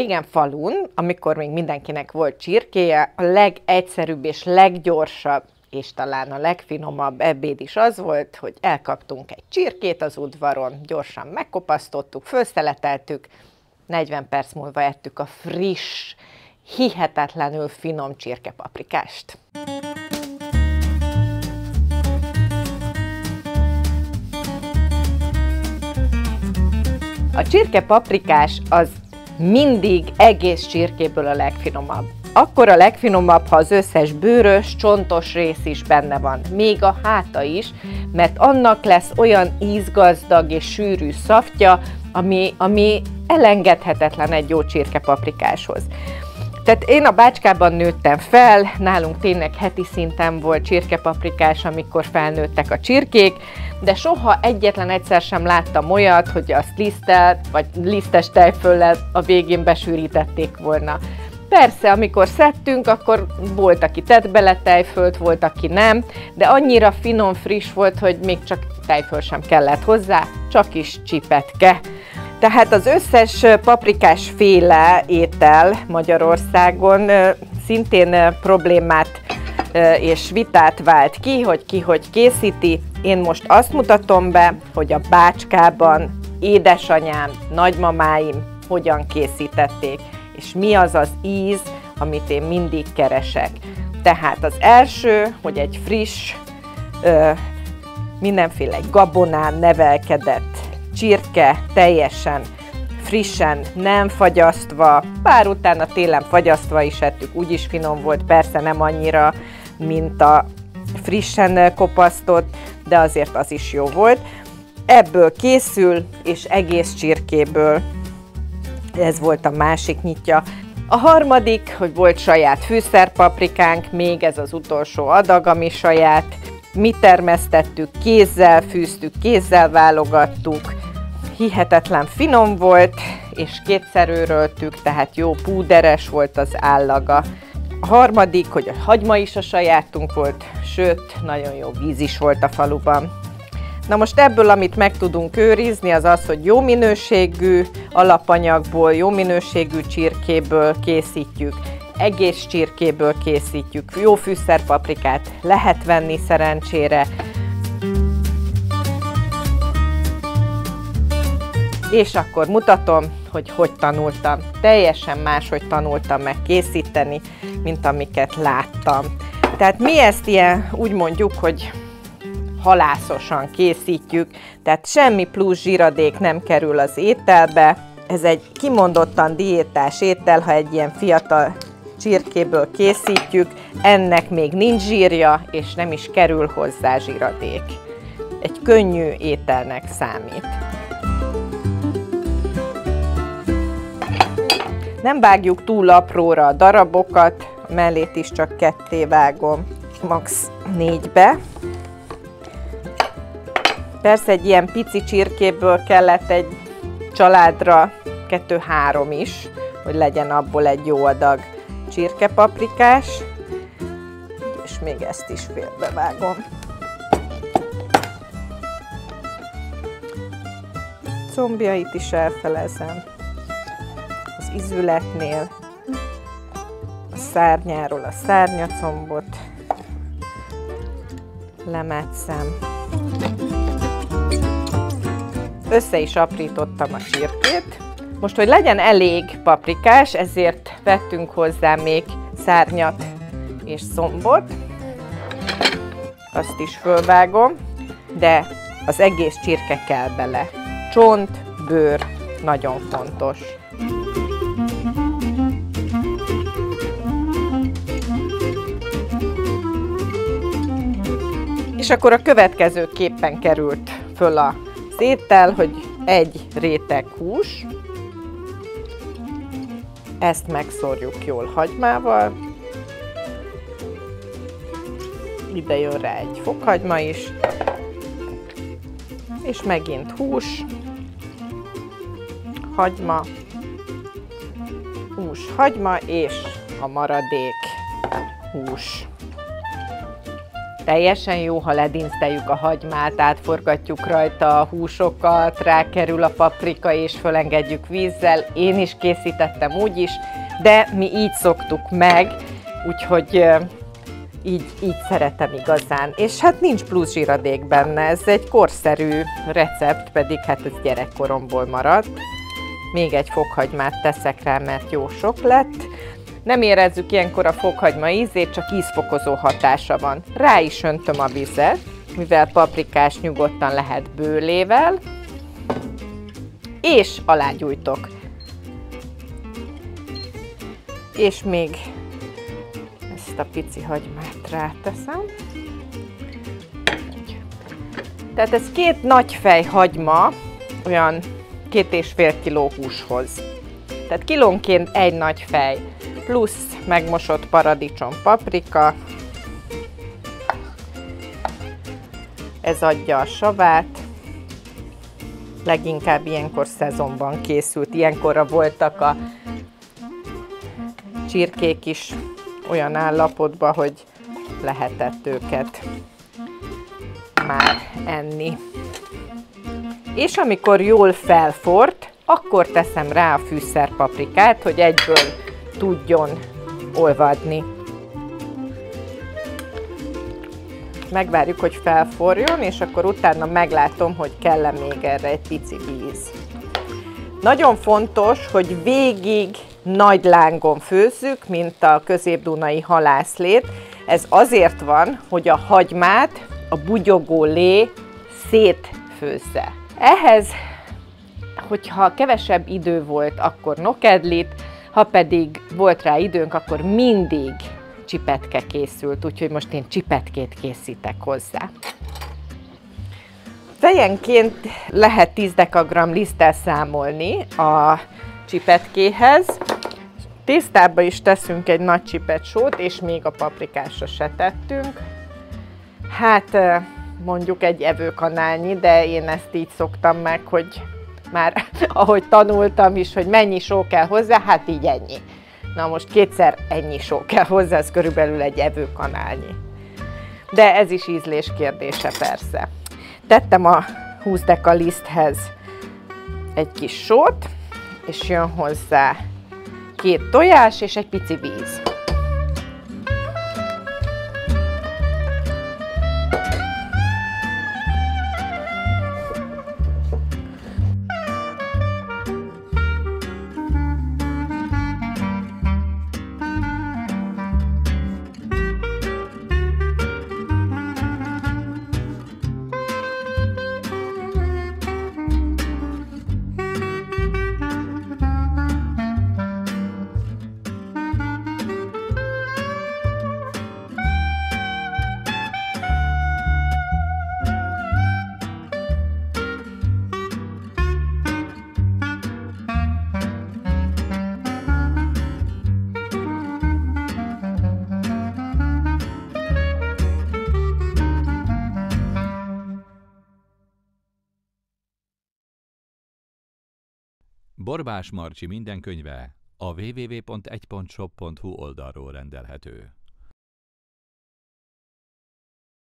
Régen falun, amikor még mindenkinek volt csirkéje, a legegyszerűbb és leggyorsabb, és talán a legfinomabb ebéd is az volt, hogy elkaptunk egy csirkét az udvaron, gyorsan megkopasztottuk, fölszeleteltük, 40 perc múlva ettük a friss, hihetetlenül finom csirkepaprikást. A csirkepaprikás az mindig egész csirkéből a legfinomabb. Akkor a legfinomabb, ha az összes bőrös, csontos rész is benne van, még a háta is, mert annak lesz olyan ízgazdag és sűrű szaftja, ami elengedhetetlen egy jó csirkepaprikáshoz. Tehát én a Bácskában nőttem fel, nálunk tényleg heti szinten volt csirkepaprikás, amikor felnőttek a csirkék, de soha egyetlen egyszer sem láttam olyat, hogy azt lisztelt, vagy lisztes tejföllel a végén besűrítették volna. Persze, amikor szedtünk, akkor volt, aki tett bele tejfölt, volt, aki nem, de annyira finom, friss volt, hogy még csak tejföl sem kellett hozzá, csak is csipetke. Tehát az összes paprikás féle étel Magyarországon szintén problémát és vitát vált ki, hogy készíti. Én most azt mutatom be, hogy a Bácskában édesanyám, nagymamáim hogyan készítették, és mi az az íz, amit én mindig keresek. Tehát az első, hogy egy friss, mindenféle gabonán nevelkedett csirke, teljesen frissen, nem fagyasztva, bár utána télen fagyasztva is ettük, úgyis finom volt, persze nem annyira, mint a frissen kopasztott, de azért az is jó volt. Ebből készül, és egész csirkéből. Ez volt a másik nyitja. A harmadik, hogy volt saját fűszerpaprikánk, még ez az utolsó adag, ami saját. Mi termesztettük, kézzel fűztük, kézzel válogattuk. Hihetetlen finom volt, és kétszer őröltük, tehát jó púderes volt az állaga. A harmadik, hogy a hagyma is a sajátunk volt, sőt, nagyon jó víz is volt a faluban. Na most ebből, amit meg tudunk őrizni, az az, hogy jó minőségű alapanyagból, jó minőségű csirkéből készítjük, egész csirkéből készítjük, jó fűszerpaprikát lehet venni szerencsére. És akkor mutatom, hogy tanultam. Teljesen máshogy tanultam meg készíteni, mint amiket láttam. Tehát mi ezt ilyen, úgy mondjuk, hogy halászosan készítjük, tehát semmi plusz zsíradék nem kerül az ételbe. Ez egy kimondottan diétás étel, ha egy ilyen fiatal csirkéből készítjük, ennek még nincs zsírja, és nem is kerül hozzá zsíradék. Egy könnyű ételnek számít. Nem vágjuk túl apróra a darabokat, a mellét is csak ketté vágom, max. 4-be. Persze egy ilyen pici csirkéből kellett egy családra 2-3 is, hogy legyen abból egy jó adag csirkepaprikás, és még ezt is félbevágom. Combjait is elfelezem. Az izületnél, a szárnyáról a szárnyacombot lemetszem. Össze is aprítottam a csirkét. Most, hogy legyen elég paprikás, ezért vettünk hozzá még szárnyat és combot. Azt is fölvágom, de az egész csirke kell bele. Csont, bőr, nagyon fontos. És akkor a következőképpen került föl az étel, hogy egy réteg hús, ezt megszórjuk jól hagymával, ide jön rá egy fokhagyma is, és megint hús, hagyma, hús, hagyma, és a maradék hús. Teljesen jó, ha ledinszteljük a hagymát, átforgatjuk rajta a húsokat, rákerül a paprika és fölengedjük vízzel. Én is készítettem úgy is, de mi így szoktuk meg, úgyhogy így szeretem igazán. És hát nincs plusz zsíradék benne, ez egy korszerű recept, pedig hát ez gyerekkoromból maradt. Még egy fokhagymát teszek rá, mert jó sok lett. Nem érezzük ilyenkor a fokhagyma ízét, csak ízfokozó hatása van. Rá is öntöm a vizet, mivel paprikás nyugodtan lehet bőlével, és alágyújtok. És még ezt a pici hagymát ráteszem. Tehát ez 2 nagyfej hagyma, olyan 2,5 kiló húshoz. Tehát kilónként 1 nagyfej, plusz megmosott paradicsom, paprika. Ez adja a savát. Leginkább ilyenkor szezonban készült. Ilyenkorra voltak a csirkék is olyan állapotban, hogy lehetett őket már enni. És amikor jól felfort, akkor teszem rá a fűszerpaprikát, hogy egyből tudjon olvadni. Megvárjuk, hogy felforjon, és akkor utána meglátom, hogy kell-e még erre egy pici víz. Nagyon fontos, hogy végig nagy lángon főzzük, mint a középdunai halászlét. Ez azért van, hogy a hagymát a bugyogó lé szétfőzze. Ehhez, hogyha kevesebb idő volt, akkor nokedlit, ha pedig volt rá időnk, akkor mindig csipetke készült, úgyhogy most én csipetkét készítek hozzá. Fejenként lehet 10 dekagramm liszttel számolni a csipetkéhez. Tésztába is teszünk egy nagy csipet sót, és még a paprikásra se tettünk. Hát mondjuk egy evőkanálnyi, de én ezt így szoktam meg, hogy már ahogy tanultam is, hogy mennyi só kell hozzá, hát így ennyi. Na most 2-szer ennyi só kell hozzá, ez körülbelül egy evőkanálnyi. De ez is ízlés kérdése persze. Tettem a 20 deka liszthez egy kis sót, és jön hozzá 2 tojás és egy pici víz. Borbás Marcsi minden könyve a www.1.shop.hu oldalról rendelhető.